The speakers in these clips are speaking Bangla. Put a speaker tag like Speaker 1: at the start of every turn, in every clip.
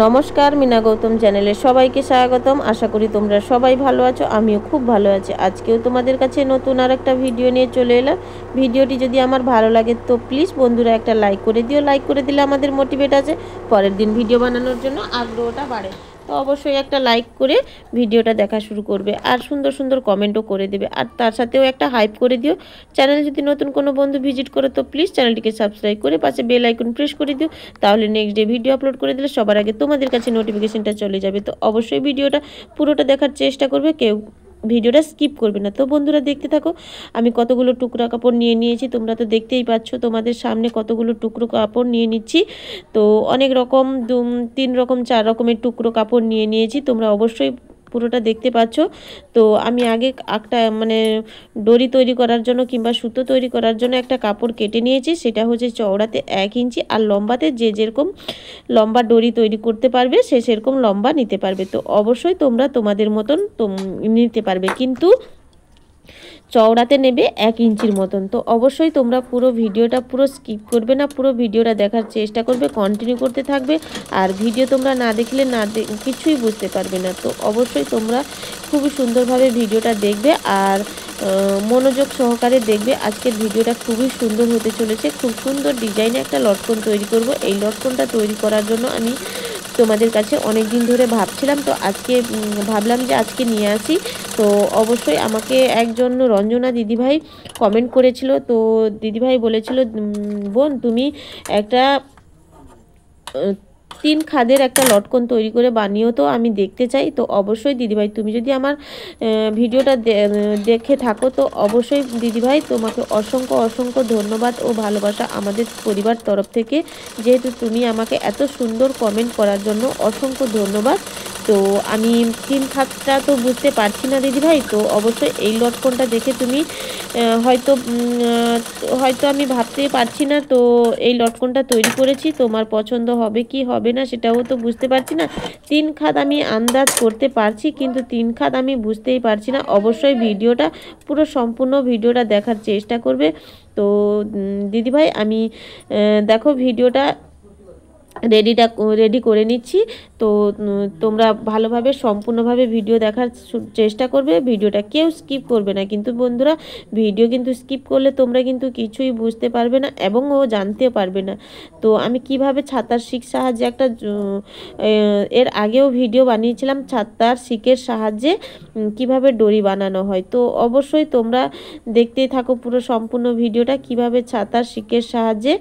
Speaker 1: নমস্কার, মিনা গৌতম চ্যানেলে সবাইকে স্বাগতম। আশা করি তোমরা সবাই ভালো আছো, আমিও খুব ভালো আছি। আজকেও তোমাদের কাছে নতুন আর একটা ভিডিও নিয়ে চলে এলাম। ভিডিওটি যদি আমার ভালো লাগে তো প্লিজ বন্ধুরা একটা লাইক করে দিও। লাইক করে দিলে আমাদের মোটিভেট আছে পরের দিন ভিডিও বানানোর জন্য, আগ্রহটা বাড়ে। তো অবশ্যই একটা লাইক করে ভিডিওটা দেখা শুরু করবে আর সুন্দর সুন্দর কমেন্টও করে দেবে, আর তার সাথেও একটা হাইপ করে দিও। চ্যানেল যদি নতুন কোনো বন্ধু ভিজিট করো তো প্লিজ চ্যানেলটিকে সাবস্ক্রাইব করে পাশে বেল আইকন প্রেস করে দিও, তাহলে নেক্সট ডে ভিডিও আপলোড করে দিলে সবার আগে তোমাদের কাছে নোটিফিকেশনটা চলে যাবে। তো অবশ্যই ভিডিওটা পুরোটা দেখার চেষ্টা করবে, কেউ ভিডিওটা স্কিপ করবে না। তো বন্ধুরা দেখতে থাকো আমি কতগুলো টুকরা কাপড় নিয়ে নিয়েছি, তোমরা তো দেখতেই পাচ্ছ তোমাদের সামনে কতগুলো টুকরো কাপড় নিয়ে নিচ্ছি। তো অনেক রকম 3 রকম 4 রকমের টুকরো কাপড় নিয়ে নিয়েছি, তোমরা অবশ্যই পুরোটা দেখতে পাচ্ছ। তো আমি আগে একটা ডরি তৈরি করার জন্য কিংবা সুতো তৈরি করার জন্য একটা কাপড় কেটে নিয়েছি, সেটা হচ্ছে চওড়াতে 1 ইঞ্চি আর লম্বাতে যে যেরকম লম্বা ডরি তৈরি করতে পারবে সে সেরকম লম্বা নিতে পারবে। তো অবশ্যই তোমরা তোমাদের মতন নিতে পারবে, কিন্তু চওড়াতে নেবে 1 ইঞ্চির মতন। তো অবশ্যই তোমরা পুরো ভিডিওটা পুরো স্কিপ করবে না, পুরো ভিডিওটা দেখার চেষ্টা করবে, কন্টিনিউ করতে থাকবে। আর ভিডিও তোমরা না দেখলে কিছুই বুঝতে পারবে না। তো অবশ্যই তোমরা খুবই সুন্দরভাবে ভিডিওটা দেখবে আর মনোযোগ সহকারে দেখবে। আজকের ভিডিওটা খুবই সুন্দর হতে চলেছে, খুব সুন্দর ডিজাইনে একটা লটকন তৈরি করব। এই লটকনটা তৈরি করার জন্য আমি তোমাদের কাছে অনেক দিন ধরে ভাবছিলাম, তো আজকে ভাবলাম যে আজকে নিয়ে আসি। তো অবশ্যই আমাকে একজন রঞ্জনা দিদিভাই কমেন্ট করেছিল, তো দিদিভাই বলেছিল বোন তুমি একটা 3 খাদের একটা লটকন তৈরি করে বানিয়েও তো আমি দেখতে চাই। তো অবশ্যই দিদিভাই তুমি যদি আমার ভিডিওটা দেখে থাকো তো অবশ্যই দিদিভাই তোমাকে অসংখ্য অসংখ্য ধন্যবাদ ও ভালোবাসা আমাদের পরিবার তরফ থেকে, যেহেতু তুমি আমাকে এত সুন্দর কমেন্ট করার জন্য অসংখ্য ধন্যবাদ। তো আমি 3 খাদটা তো বুঝতে পারছি না দিদিভাই, তো অবশ্যই এই লটকনটা দেখে তুমি হয়তো হয়তো আমি ভাবতে পারছি না। তো এই লটকনটা তৈরি করেছি, তোমার পছন্দ হবে কি হবে না সেটাও তো বুঝতে পারছি না। 3 খাদ আমি আন্দাজ করতে পারছি, কিন্তু 3 খাদ আমি বুঝতেই পারছি না। অবশ্যই ভিডিওটা পুরো সম্পূর্ণ ভিডিওটা দেখার চেষ্টা করবে। তো দিদিভাই আমি দেখো ভিডিওটা রেডি করে নিচ্ছি। তো তোমরা ভালোভাবে সম্পূর্ণভাবে ভিডিও দেখার চেষ্টা করবে, ভিডিওটা কেউ স্কিপ করবে না কিন্তু বন্ধুরা। ভিডিও কিন্তু স্কিপ করলে তোমরা কিন্তু কিছুই বুঝতে পারবে না এবং জানতেও পারবে না। তো আমি কিভাবে ছাতার শিক সাহায্যে একটা এর আগেও ভিডিও বানিয়েছিলাম ছাতার শিকের সাহায্যে কিভাবে ডরি বানানো হয়। তো অবশ্যই তোমরা দেখতেই থাকো পুরো সম্পূর্ণ ভিডিওটা, কিভাবে ছাতার শিকের সাহায্যে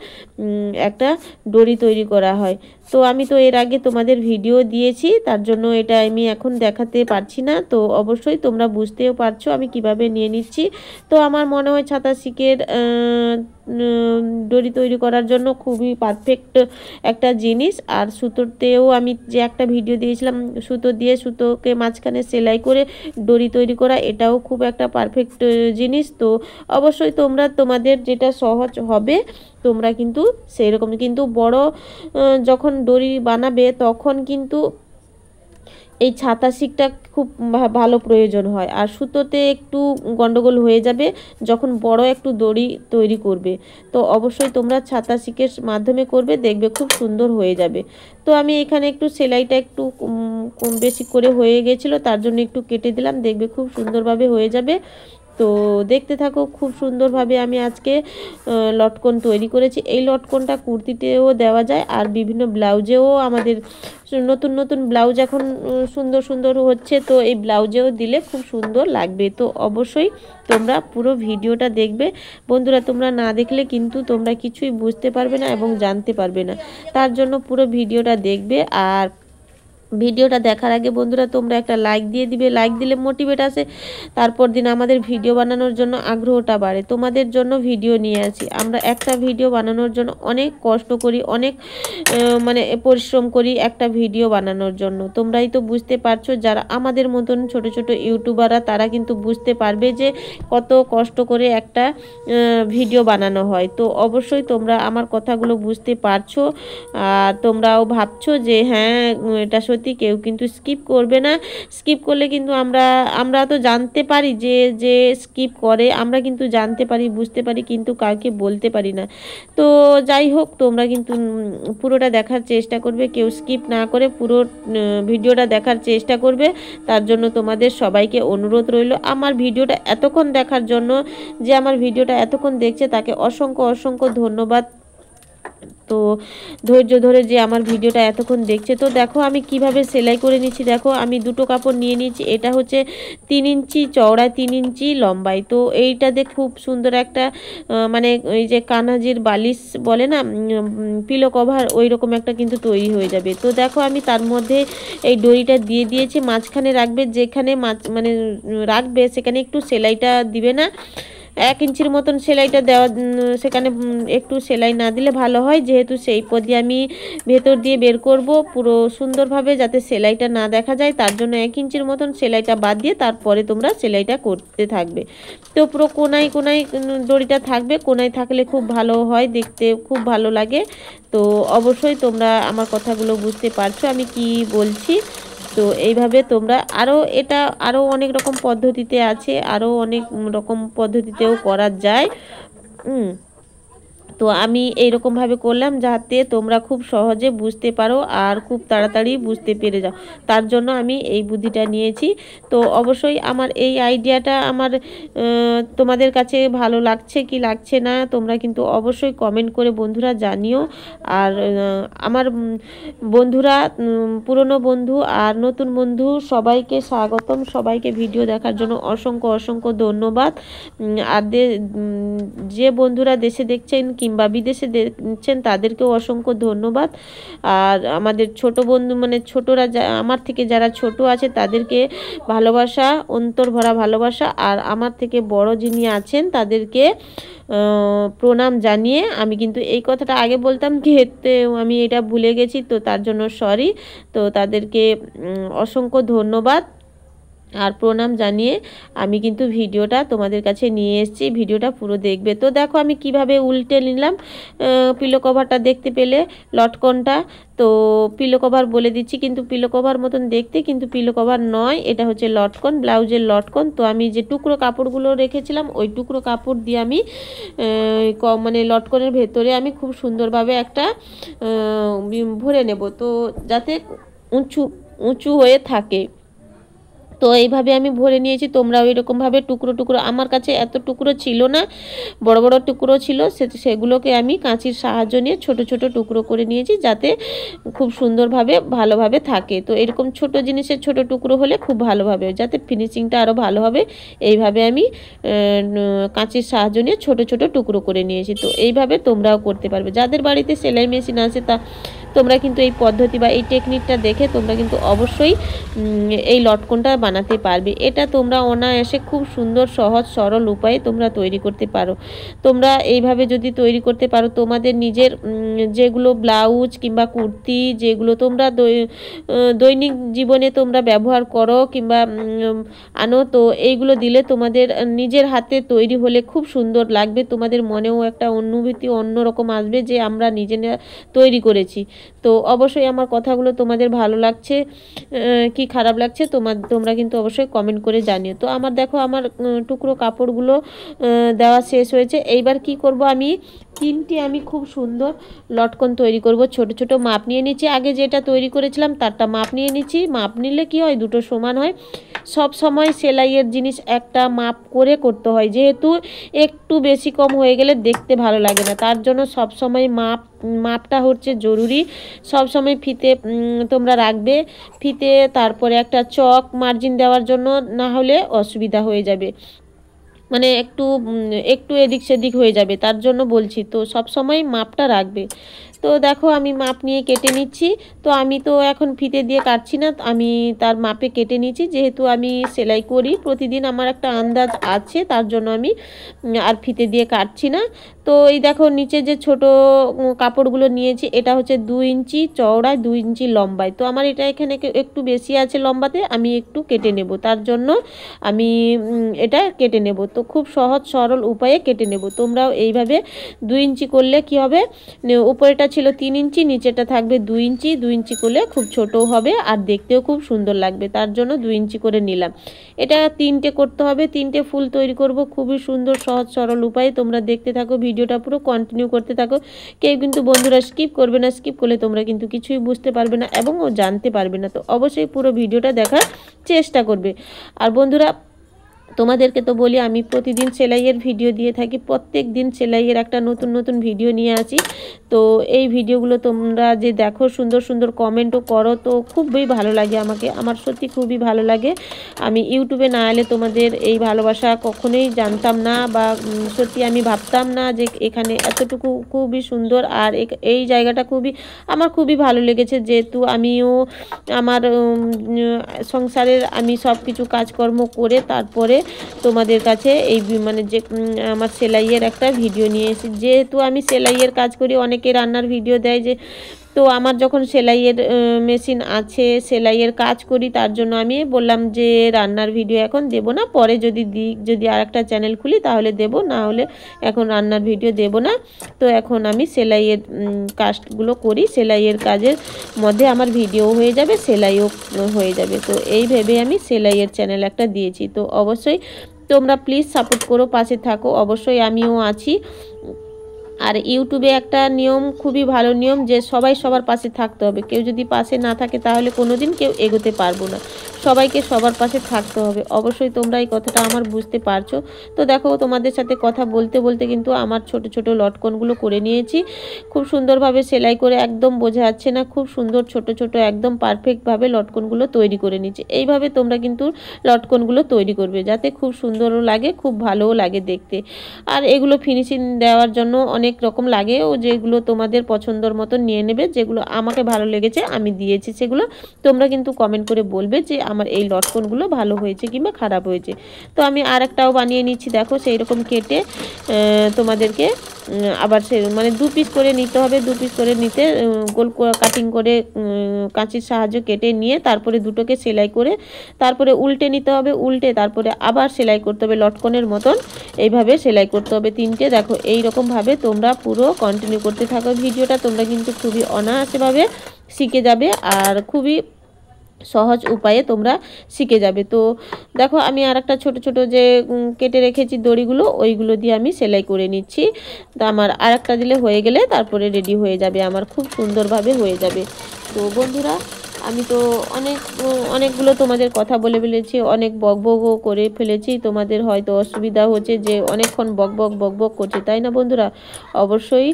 Speaker 1: একটা ডরি তৈরি করা হয়। তো আমি তো এর আগে তোমাদের ভিডিও দিয়েছি, তার জন্য এটা আমি এখন দেখাতে পারছি না। তো অবশ্যই তোমরা বুঝতেও পারছো আমি কিভাবে নিয়ে নিচ্ছি। তো আমার মনে হয় ছাতা শিকের ডরি তৈরি করার জন্য খুবই পারফেক্ট একটা জিনিস। আর সুতোতেও আমি যে একটা ভিডিও দিয়েছিলাম সুতো দিয়ে সুতোকে মাঝখানে সেলাই করে ডরি তৈরি করা, এটাও খুব একটা পারফেক্ট জিনিস। তো অবশ্যই তোমরা তোমাদের যেটা সহজ হবে তোমরা কিন্তু সেই রকম, কিন্তু বড় যখন ডরি বানাবে তখন কিন্তু এই ছাতা শিকটা খুব ভালো প্রয়োজন হয়, আর সুতোতে একটু গন্ডগোল হয়ে যাবে যখন বড় একটু দড়ি তৈরি করবে। তো অবশ্যই তোমরা ছাতা শিকের মাধ্যমে করবে, দেখবে খুব সুন্দর হয়ে যাবে। তো আমি এখানে একটু সেলাইটা একটু কম বেশি করে হয়ে গেছিলো, তার জন্য একটু কেটে দিলাম, দেখবে খুব সুন্দরভাবে হয়ে যাবে। তো দেখতে থাকো, খুব সুন্দরভাবে আমি আজকে লটকন তৈরি করেছি। এই লটকনটা কুর্তিতেও দেওয়া যায় আর বিভিন্ন ব্লাউজেও, আমাদের নতুন নতুন ব্লাউজ এখন সুন্দর সুন্দর হচ্ছে, তো এই ব্লাউজেও দিলে খুব সুন্দর লাগবে। তো অবশ্যই তোমরা পুরো ভিডিওটা দেখবে বন্ধুরা, তোমরা না দেখলে কিন্তু তোমরা কিছুই বুঝতে পারবে না এবং জানতে পারবে না, তার জন্য পুরো ভিডিওটা দেখবে। আর ভিডিওটা দেখার আগে বন্ধুরা তোমরা একটা লাইক দিয়ে দিবে, লাইক দিলে মোটিভেট আসে, তারপর দিন আমাদের ভিডিও বানানোর জন্য আগ্রহটা বাড়ে। তোমাদের জন্য ভিডিও নিয়ে আসি, আমরা একটা ভিডিও বানানোর জন্য অনেক কষ্ট করি, অনেক পরিশ্রম করি একটা ভিডিও বানানোর জন্য। তোমরাই তো বুঝতে পারছো, যারা আমাদের মতন ছোট ছোট ইউটিউবাররা তারা কিন্তু বুঝতে পারবে যে কত কষ্ট করে একটা ভিডিও বানানো হয়। তো অবশ্যই তোমরা আমার কথাগুলো বুঝতে পারছো আর তোমরাও ভাবছো যে হ্যাঁ এটা সত্যি পদ্ধতি কেউ কিন্তু স্কিপ করবে না। স্কিপ করলে কিন্তু আমরা তো জানতে পারি যে স্কিপ করে, আমরা কিন্তু জানতে পারি, বুঝতে পারি, কিন্তু কাউকে বলতে পারি না। তো যাই হোক, তোমরা কিন্তু পুরোটা দেখার চেষ্টা করবে, কেউ স্কিপ না করে পুরো ভিডিওটা দেখার চেষ্টা করবে। তার জন্য তোমাদের সবাইকে অনুরোধ রইল আমার ভিডিওটা এতক্ষণ দেখার জন্য। যে আমার ভিডিওটা এতক্ষণ দেখছে তাকে অসংখ্য অসংখ্য ধন্যবাদ। তো ধৈর্য ধরে যে আমার ভিডিওটা এতক্ষণ দেখছে। তো দেখো আমি কিভাবে সেলাই করে নিচ্ছি। দেখো আমি দুটো কাপড় নিয়ে নিচ্ছি, এটা হচ্ছে 3 ইঞ্চি চওড়ায় 3 ইঞ্চি লম্বায়। তো এইটাতে খুব সুন্দর একটা মানে ওই যে কানাজির বালিশ বলে না, পিলো কভার, ওই রকম একটা কিন্তু তৈরি হয়ে যাবে। তো দেখো আমি তার মধ্যে এই দড়িটা দিয়ে দিয়েছি, মাঝখানে রাখবে, যেখানে মানে রাখবে সেখানে একটু সেলাইটা দিবে না, 1 ইঞ্চির মতন সেলাইটা দেওয়া, সেখানে একটু সেলাই না দিলে ভালো হয়, যেহেতু সেই পদ আমি ভেতর দিয়ে বের করব পুরো সুন্দরভাবে, যাতে সেলাইটা না দেখা যায়। তার জন্য 1 ইঞ্চির মতন সেলাইটা বাদ দিয়ে তারপরে তোমরা সেলাইটা করতে থাকবে। তো পুরো কোনায় কোনায় দড়িটা থাকবে, কোনায় থাকলে খুব ভালো হয়, দেখতে খুব ভালো লাগে। তো অবশ্যই তোমরা আমার কথাগুলো বুঝতে পারছো আমি কি বলছি। তো এইভাবে তোমরা এটা আরও অনেক রকম পদ্ধতিতে আছে, আরও অনেক রকম পদ্ধতিতেও করা যায়। তো আমি এইরকমভাবে করলাম যাতে তোমরা খুব সহজে বুঝতে পারো আর খুব তাড়াতাড়ি বুঝতে পেরে যাও, তার জন্য আমি এই বুদ্ধিটা নিয়েছি। তো অবশ্যই আমার এই আইডিয়াটা আমার তোমাদের কাছে ভালো লাগছে কি লাগছে না তোমরা কিন্তু অবশ্যই কমেন্ট করে বন্ধুরা জানিও। আর আমার বন্ধুরা, পুরনো বন্ধু আর নতুন বন্ধু সবাইকে স্বাগতম, সবাইকে ভিডিও দেখার জন্য অসংখ্য অসংখ্য ধন্যবাদ। আর যে বন্ধুরা দেশে দেখছেন কিংবা বিদেশে দেখছেন তাদেরকেও অসংখ্য ধন্যবাদ। আর আমাদের ছোট বন্ধু মানে ছোটরা আমার থেকে যারা ছোট আছে তাদেরকে ভালোবাসা, অন্তর ভরা ভালোবাসা। আর আমার থেকে বড় যিনি আছেন তাদেরকে প্রণাম জানিয়ে, আমি কিন্তু এই কথাটা আগে বলতাম কিন্তু আমি এটা ভুলে গেছি, তো তার জন্য সরি। তো তাদেরকে অসংখ্য ধন্যবাদ আর প্রণাম জানিয়ে আমি কিন্তু ভিডিওটা তোমাদের কাছে নিয়ে এসেছি, ভিডিওটা পুরো দেখবে। তো দেখো আমি কিভাবে উল্টে নিলাম পিলো কভারটা, দেখতে পেলে লটকনটা। তো পিলো কভার বলে দিচ্ছি, কিন্তু পিলো কভার মতন দেখতে, কিন্তু পিলো কভার নয়, এটা হচ্ছে লটকন, ব্লাউজের লটকন। তো আমি যে টুকরো কাপড়গুলো রেখেছিলাম ওই টুকরো কাপড় দিয়ে আমি মানে লটকনের ভেতরে আমি খুব সুন্দরভাবে একটা ভরে নেব, তো যাতে উঁচু উঁচু হয়ে থাকে। তো এইভাবে আমি ভরে নিয়েছি, তোমরা ওই রকমভাবে টুকরো টুকরো, আমার কাছে এত টুকরো ছিল না, বড় বড় টুকরো ছিল, সেগুলোকে আমি কাঁচির সাহায্য নিয়ে ছোট ছোট টুকরো করে নিয়েছি, যাতে খুব সুন্দরভাবে ভালোভাবে থাকে। তো এরকম ছোট জিনিসের ছোট টুকরো হলে খুব ভালোভাবে, যাতে ফিনিশিংটা আরও ভালো হবে, এইভাবে আমি কাঁচির সাহায্য নিয়ে ছোট ছোট টুকরো করে নিয়েছি। তো এইভাবে তোমরাও করতে পারবে, যাদের বাড়িতে সেলাই মেশিন আছে তোমরা কিন্তু এই পদ্ধতি বা এই টেকনিকটা দেখে তোমরা কিন্তু অবশ্যই এই লটকনটা বানাতে পারবে। এটা তোমরা অনায়াসে খুব সুন্দর সহজ সরল উপায়ে তোমরা তৈরি করতে পারো। তোমরা এইভাবে যদি তৈরি করতে পারো, তোমাদের নিজের যেগুলো ব্লাউজ কিংবা কুর্তি যেগুলো তোমরা দৈনিক জীবনে তোমরা ব্যবহার করো কিংবা আনো, তো এইগুলো দিলে তোমাদের নিজের হাতে তৈরি হলে খুব সুন্দর লাগবে, তোমাদের মনেও একটা অনুভূতি অন্যরকম আসবে যে আমরা নিজেরা তৈরি করেছি। তো অবশ্যই আমার কথাগুলো তোমাদের ভালো লাগছে কি খারাপ লাগছে তোমরা কিন্তু অবশ্যই কমেন্ট করে জানিও। তো আমার দেখো আমার টুকরো কাপড়গুলো দেওয়া শেষ হয়েছে। এইবার কি করব, আমি 3টি আমি খুব সুন্দর লটকন তৈরি করব। ছোট ছোট মাপ নিয়ে নিচ্ছি, আগে যেটা তৈরি করেছিলাম তারটা মাপ নিয়ে নিচ্ছি। মাপ নিলে কি হয়, দুটো সমান হয়। সব সময় সেলাইয়ের জিনিস একটা মাপ করে করতে হয়, যেহেতু একটু বেশি কম হয়ে গেলে দেখতে ভালো লাগে না, তার জন্য সব সময় মাপটা হচ্ছে জরুরি। সব সময় ফিতে তোমরা রাখবে, ফিতে তারপরে একটা চক মার্জিন দেওয়ার জন্য, না হলে অসুবিধা হয়ে যাবে, মানে একটু এদিক সেদিক হয়ে যাবে, তার জন্য বলছি। তো সব সময় মাপটা রাখবে। তো দেখো আমি মাপ নিয়ে কেটে নিচ্ছি। তো আমি তো এখন ফিতে দিয়ে কাটছি না, আমি তার মাপে কেটে নিচ্ছি, যেহেতু আমি সেলাই করি প্রতিদিন, আমার একটা আন্দাজ আছে, তার জন্য আমি আর ফিতে দিয়ে কাটছি না। তো এই দেখো নিচে যে ছোট কাপড়গুলো নিয়েছি, এটা হচ্ছে 2 ইঞ্চি চওড়ায় 2 ইঞ্চি লম্বায়। তো আমার এটা এখানে একটু বেশি আছে লম্বাতে, আমি একটু কেটে নেব, তার জন্য আমি এটা কেটে নেব। তো খুব সহজ সরল উপায়ে কেটে নেব। তোমরাও এইভাবে 2 ইঞ্চি করলে কি হবে, উপরেটা ছিল 3 ইঞ্চি, নিচেটা থাকবে 2 ইঞ্চি। 2 ইঞ্চি করলে খুব ছোটও হবে আর দেখতেও খুব সুন্দর লাগবে, তার জন্য 2 ইঞ্চি করে নিলাম। এটা 3টে করতে হবে, 3টে ফুল তৈরি করব খুবই সুন্দর সহজ সরল উপায়ে। তোমরা দেখতে থাকো, ভিডিওটা পুরো কন্টিনিউ করতে থাকো। কেউ কিন্তু বন্ধুরা স্কিপ করবে না, স্কিপ করলে তোমরা কিন্তু কিছুই বুঝতে পারবে না এবং জানতে পারবে না। তো অবশ্যই পুরো ভিডিওটা দেখার চেষ্টা করবে। আর বন্ধুরা, তোমাদেরকে তো বলি আমি প্রতিদিন সেলাইয়ের ভিডিও দিয়ে থাকি, প্রত্যেক দিন সেলাইয়ের একটা নতুন নতুন ভিডিও নিয়ে আসি। তো এই ভিডিওগুলো তোমরা যে দেখো, সুন্দর সুন্দর কমেন্টও করো, তো খুবই ভালো লাগে আমাকে, আমার সত্যি খুবই ভালো লাগে। আমি ইউটিউবে না এলে তোমাদের এই ভালোবাসা কখনোই জানতাম না, বা সত্যি আমি ভাবতাম না যে এখানে এতটুকু খুবই সুন্দর। আর এই জায়গাটা আমার খুবই ভালো লেগেছে, যেহেতু আমিও আমার সংসারের আমি সব কিছু কাজকর্ম করে তারপরে তোমাদের কাছে এই মানে যে আমার সেলাইয়ের একটা ভিডিও নিয়ে এসেছি। যেহেতু আমি সেলাইয়ের কাজ করি, অনেকে রান্নার ভিডিও দেয়, যে তো আমার যখন সেলাইয়ের মেশিন আছে, সেলাইয়ের কাজ করি, তার জন্য আমি বললাম যে রান্নার ভিডিও এখন দেব না, পরে যদি আর একটা চ্যানেল খুলি তাহলে দেব, না হলে এখন রান্নার ভিডিও দেব না। তো এখন আমি সেলাইয়ের কাজগুলো করি, সেলাইয়ের কাজের মধ্যে আমার ভিডিও হয়ে যাবে, সেলাইও হয়ে যাবে। তো এই ভেবে আমি সেলাইয়ের চ্যানেল একটা দিয়েছি। তো অবশ্যই তোমরা প্লিজ সাপোর্ট করো, পাশে থাকো, অবশ্যই আমিও আছি। আর ইউটিউবে একটা নিয়ম, খুবই ভালো নিয়ম, যে সবাই সবার পাশে থাকতে হবে। কেউ যদি পাশে না থাকে তাহলে কোনোদিন কেউ এগোতে পারবো না। সবাইকে সবার পাশে থাকতে হবে। অবশ্যই তোমরা এই কথাটা আমার বুঝতে পারছো। তো দেখো, তোমাদের সাথে কথা বলতে বলতে কিন্তু আমার ছোট ছোট লটকনগুলো করে নিয়েছি, খুব সুন্দরভাবে সেলাই করে, একদম বোঝা যাচ্ছে না, খুব সুন্দর ছোট ছোট একদম পারফেক্টভাবে লটকনগুলো তৈরি করে নিয়েছি। এইভাবে তোমরা কিন্তু লটকনগুলো তৈরি করবে, যাতে খুব সুন্দরও লাগে, খুব ভালোও লাগে দেখতে। আর এগুলো ফিনিশিং দেওয়ার জন্য অনেক রকম লাগে, ও যেগুলো তোমাদের পছন্দর মতো নিয়ে নেবে। যেগুলো আমাকে ভালো লেগেছে আমি দিয়েছি, সেগুলো তোমরা কিন্তু কমেন্ট করে বলবে যে আমার এই লটকনগুলো ভালো হয়েছে কিংবা খারাপ হয়েছে। তো আমি আর একটাও বানিয়ে নিচ্ছি, দেখো সেই রকম কেটে তোমাদেরকে আবার মানে 2 পিস করে নিতে হবে। 2 পিস করে নিতে গোল কাটিং করে কাঁচির সাহায্যে কেটে নিয়ে তারপরে দুটোকে সেলাই করে তারপরে উল্টে নিতে হবে, উল্টে তারপরে আবার সেলাই করতে হবে লটকনের মতন। এইভাবে সেলাই করতে হবে 3টে। দেখো এই রকমভাবে তোমরা পুরো কন্টিনিউ করতে থাকো ভিডিওটা, তোমরা কিন্তু খুবই অনায়াসেভাবে শিখে যাবে আর খুবই সহজ উপায়ে তোমরা শিখে যাবে। তো দেখো, আমি আর একটা ছোটো ছোটো যে কেটে রেখেছি দড়িগুলো, ওইগুলো দিয়ে আমি সেলাই করে নিচ্ছি। তো আমার আর একটা দিলে হয়ে গেলে তারপরে রেডি হয়ে যাবে, আমার খুব সুন্দরভাবে হয়ে যাবে। তো বন্ধুরা, আমি তো অনেকগুলো তোমাদের কথা বলে ফেলেছি, অনেক বকবকও করে ফেলেছি। তোমাদের হয়তো অসুবিধা হচ্ছে যে অনেকক্ষণ বকবক করছে, তাই না বন্ধুরা? অবশ্যই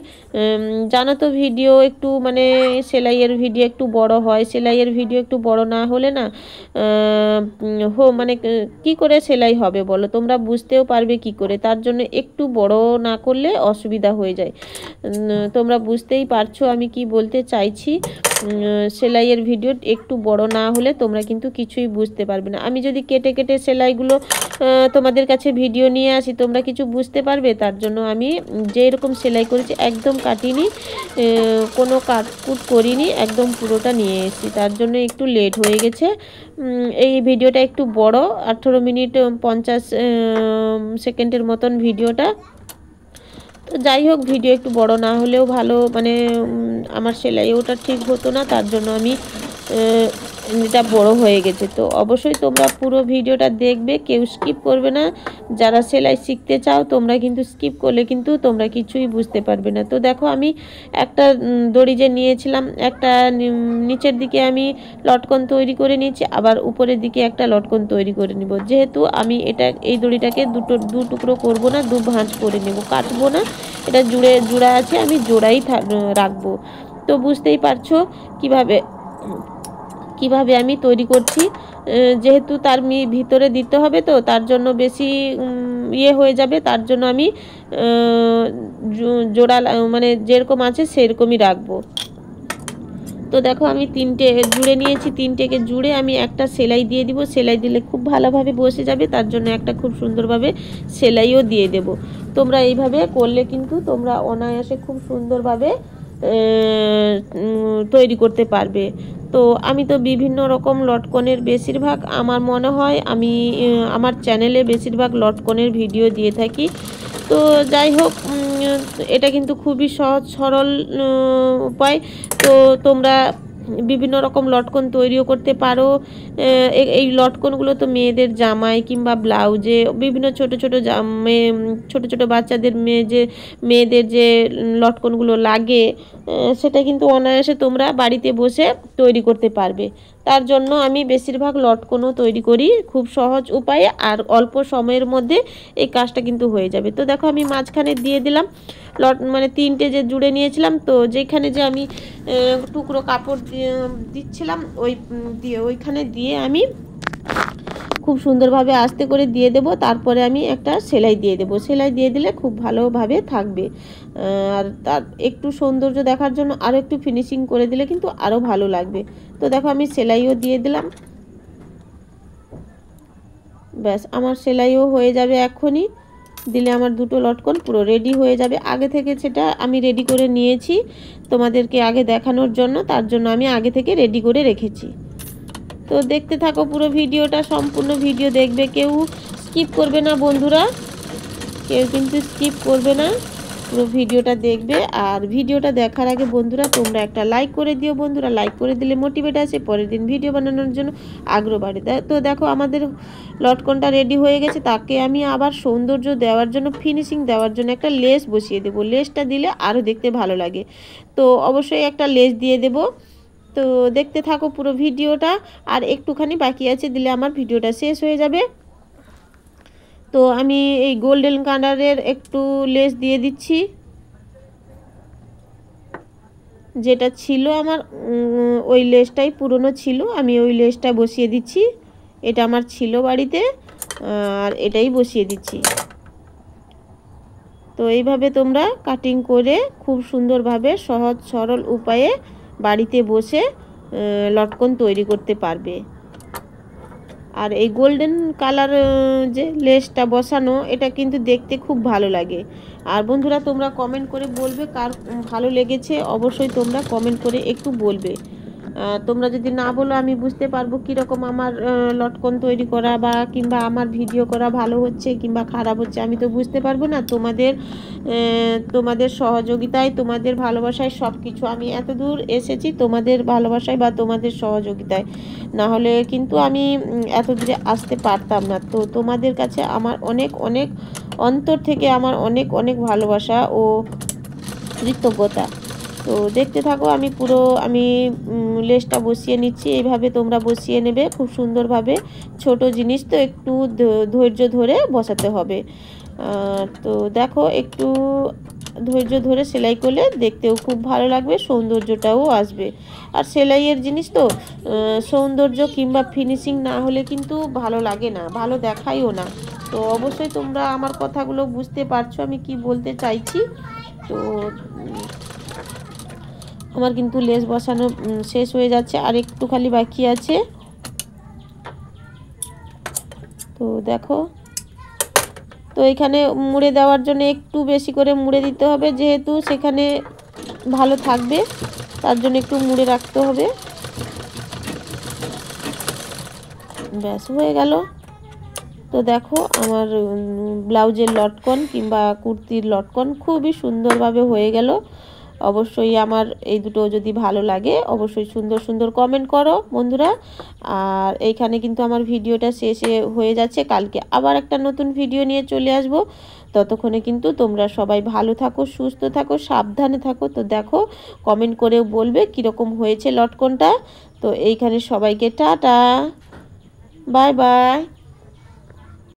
Speaker 1: জানো তো, ভিডিও একটু মানে সেলাইয়ের ভিডিও একটু বড় হয়, সেলাইয়ের ভিডিও একটু বড় না হলে না মানে কি করে সেলাই হবে বলো? তোমরা বুঝতেও পারবে কি করে? তার জন্য একটু বড় না করলে অসুবিধা হয়ে যায়। তোমরা বুঝতেই পারছো আমি কি বলতে চাইছি। সেলাইয়ের ভিডিও একটু বড় না হলে তোমরা কিন্তু কিছুই বুঝতে পারবে না। আমি যদি কেটে কেটে সেলাইগুলো তোমাদের কাছে ভিডিও নিয়ে আসি, তোমরা কিছু বুঝতে পারবে? তার জন্য আমি যেরকম সেলাই করেছি একদম কাটিনি, কোনো কাটকুট করিনি, একদম পুরোটা নিয়ে এসেছি। তার জন্য একটু লেট হয়ে গেছে। এই ভিডিওটা একটু বড়, 18 মিনিট 50 সেকেন্ডের মতন ভিডিওটা। তো যাই হোক, ভিডিও একটু বড় না হলেও ভালো, মানে আমার সেলাই ওটা ঠিক হতো না, তার জন্য আমি এটা বড় হয়ে গেছে। তো অবশ্যই তোমরা পুরো ভিডিওটা দেখবে, কেউ স্কিপ করবে না। যারা সেলাই শিখতে চাও তোমরা কিন্তু স্কিপ করলে কিন্তু তোমরা কিছুই বুঝতে পারবে না। তো দেখো, আমি একটা দড়ি যে নিয়েছিলাম, একটা নিচের দিকে আমি লটকন তৈরি করে নিয়েছি, আবার উপরের দিকে একটা লটকন তৈরি করে নিব। যেহেতু আমি এই দড়িটাকে দু টুকরো করব না, 2 ভাঁজ করে নেব, কাটবো না। এটা জোড়া আছে, আমি জোড়াই রাখবো। তো বুঝতেই পারছো কিভাবে আমি তৈরি করছি। যেহেতু তার ভিতরে দিতে হবে, তো তার জন্য বেশি হয়ে যাবে, তার জন্য আমি জোড়া মানে যেরকম আছে সেরকমই রাখবো। তো দেখো, আমি 3টে জুড়ে নিয়েছি, 3টেকে জুড়ে আমি একটা সেলাই দিয়ে দিব। সেলাই দিলে খুব ভালোভাবে বসে যাবে, তার জন্য একটা খুব সুন্দরভাবে সেলাইও দিয়ে দেব। তোমরা এইভাবে করলে কিন্তু তোমরা অনায়াসে খুব সুন্দরভাবে তৈরি করতে পারবে। তো আমি তো বিভিন্ন রকম লটকনের বেশিরভাগ আমার মনে হয় আমি আমার চ্যানেলে বেশিরভাগ লটকনের ভিডিও দিয়ে থাকি। তো যাই হোক, এটা কিন্তু খুবই সহজ সরল উপায়। তো তোমরা বিভিন্ন রকম লটকন তৈরিও করতে পারো। এই লটকনগুলো তো মেয়েদের জামায় কিংবা ব্লাউজে বিভিন্ন ছোট ছোট ছোট ছোট বাচ্চাদের মেয়েদের যে লটকনগুলো লাগে, সেটা কিন্তু অনায়াসে তোমরা বাড়িতে বসে তৈরি করতে পারবে। তার জন্য আমি বেশিরভাগ লটকনও তৈরি করি খুব সহজ উপায়ে, আর অল্প সময়ের মধ্যে এই কাজটা কিন্তু হয়ে যাবে। তো দেখো আমি মাঝখানে দিয়ে দিলাম মানে 3টে যে জুড়ে নিয়েছিলাম, তো যেখানে যে আমি টুকরো কাপড় দিচ্ছিলাম ওইখানে দিয়ে আমি খুব সুন্দরভাবে আস্তে করে দিয়ে দেব। তারপরে আমি একটা সেলাই দিয়ে দেব। সেলাই দিয়ে দিলে খুব ভালোভাবে থাকবে। আর তার একটু সৌন্দর্য দেখার জন্য আরও একটু ফিনিশিং করে দিলে কিন্তু আরও ভালো লাগবে। তো দেখো আমি সেলাইও দিয়ে দিলাম। ব্যাস আমার সেলাইও হয়ে যাবে এখনই। দিলে আমার দুটো লটকন পুরো রেডি হয়ে যাবে। আগে থেকে সেটা আমি রেডি করে নিয়েছি তোমাদেরকে আগে দেখানোর জন্য, তার জন্য আমি আগে থেকে রেডি করে রেখেছি। তো দেখতে থাকো পুরো ভিডিওটা, সম্পূর্ণ ভিডিও দেখবে, কেউ স্কিপ করবে না বন্ধুরা, কেউ কিন্তু স্কিপ করবে না, পুরো ভিডিওটা দেখবে। আর ভিডিওটা দেখার আগে বন্ধুরা তোমরা একটা লাইক করে দিও বন্ধুরা। লাইক করে দিলে মোটিভেট আসে পরের দিন ভিডিও বানানোর জন্য, আগ্রহ বাড়ে। তো দেখো আমাদের লটকনটা রেডি হয়ে গেছে। তাকে আমি আবার সৌন্দর্য দেওয়ার জন্য, ফিনিশিং দেওয়ার জন্য একটা লেস বসিয়ে দেবো। লেসটা দিলে আরও দেখতে ভালো লাগে, তো অবশ্যই একটা লেস দিয়ে দেবো। তো দেখতে থাকো পুরো ভিডিওটা, আর একটুখানি বাকি আছে, দিলে আমার ভিডিওটা শেষ হয়ে যাবে। তো আমি এই গোল্ডেন কালারের একটু লেস দিয়ে দিচ্ছি, যেটা ছিল আমার ওই লেসটাই পুরনো ছিল, আমি ওই লেসটা বসিয়ে দিচ্ছি। এটা আমার ছিল বাড়িতে, আর এটাই বসিয়ে দিচ্ছি। তো এইভাবে তোমরা কাটিং করে খুব সুন্দরভাবে সহজ সরল উপায়ে বাড়িতে বসে লটকন তৈরি করতে পারবে। আর এই গোল্ডেন কালার যে লেসটা বসানো, এটা কিন্তু দেখতে খুব ভালো লাগে। আর বন্ধুরা তোমরা কমেন্ট করে বলবে কার ভালো লেগেছে, অবশ্যই তোমরা কমেন্ট করে একটু বলবে। তোমরা যদি না বলো আমি বুঝতে পারবো কীরকম আমার লটকন তৈরি করা বা কিংবা আমার ভিডিও করা ভালো হচ্ছে কিংবা খারাপ হচ্ছে, আমি তো বুঝতে পারবো না। তোমাদের সহযোগিতায়, তোমাদের ভালোবাসায় সব কিছু আমি এত দূর এসেছি, তোমাদের ভালোবাসায় বা তোমাদের সহযোগিতায়, না হলে কিন্তু আমি এত দূরে আসতে পারতাম না। তো তোমাদের কাছে আমার অনেক অনেক অন্তর থেকে আমার অনেক অনেক ভালোবাসা ও কৃতজ্ঞতা। তো দেখতে থাকো, আমি লেসটা বসিয়ে নিচ্ছি। এইভাবে তোমরা বসিয়ে নেবে খুব সুন্দরভাবে। ছোট জিনিস তো একটু ধৈর্য ধরে বসাতে হবে। তো দেখো একটু ধৈর্য ধরে সেলাই করলে দেখতেও খুব ভালো লাগবে, সৌন্দর্যটাও আসবে। আর সেলাইয়ের জিনিস তো সৌন্দর্য কিংবা ফিনিশিং না হলে কিন্তু ভালো লাগে না, ভালো দেখায়ও না। তো অবশ্যই তোমরা আমার কথাগুলো বুঝতে পারছো আমি কি বলতে চাইছি। তো আমার কিন্তু লেস বসানো শেষ হয়ে যাচ্ছে, আর একটু খালি বাকি আছে। তো দেখো, তো এখানে মুড়ে দেওয়ার জন্য একটু বেশি করে মুড়ে দিতে হবে, যেহেতু সেখানে ভালো থাকবে তার জন্য একটু মুড়ে রাখতে হবে। ব্যাস হয়ে গেল। তো দেখো আমার ব্লাউজের লটকন কিংবা কুর্তির লটকন খুবই সুন্দরভাবে হয়ে গেল। অবশ্যই আমার এই দুটো যদি ভালো লাগে অবশ্যই সুন্দর সুন্দর কমেন্ট করো বন্ধুরা। আর এইখানে কিন্তু আমার ভিডিওটা শেষে হয়ে যাচ্ছে, কালকে আবার একটা নতুন ভিডিও নিয়ে চলে আসব। ততক্ষণে কিন্তু তোমরা সবাই ভালো থাকো, সুস্থ থাকো, সাবধানে থাকো। তো দেখো কমেন্ট করেও বলবে কীরকম হয়েছে লটকনটা। তো এইখানে সবাইকে টাটা, বাই বাই।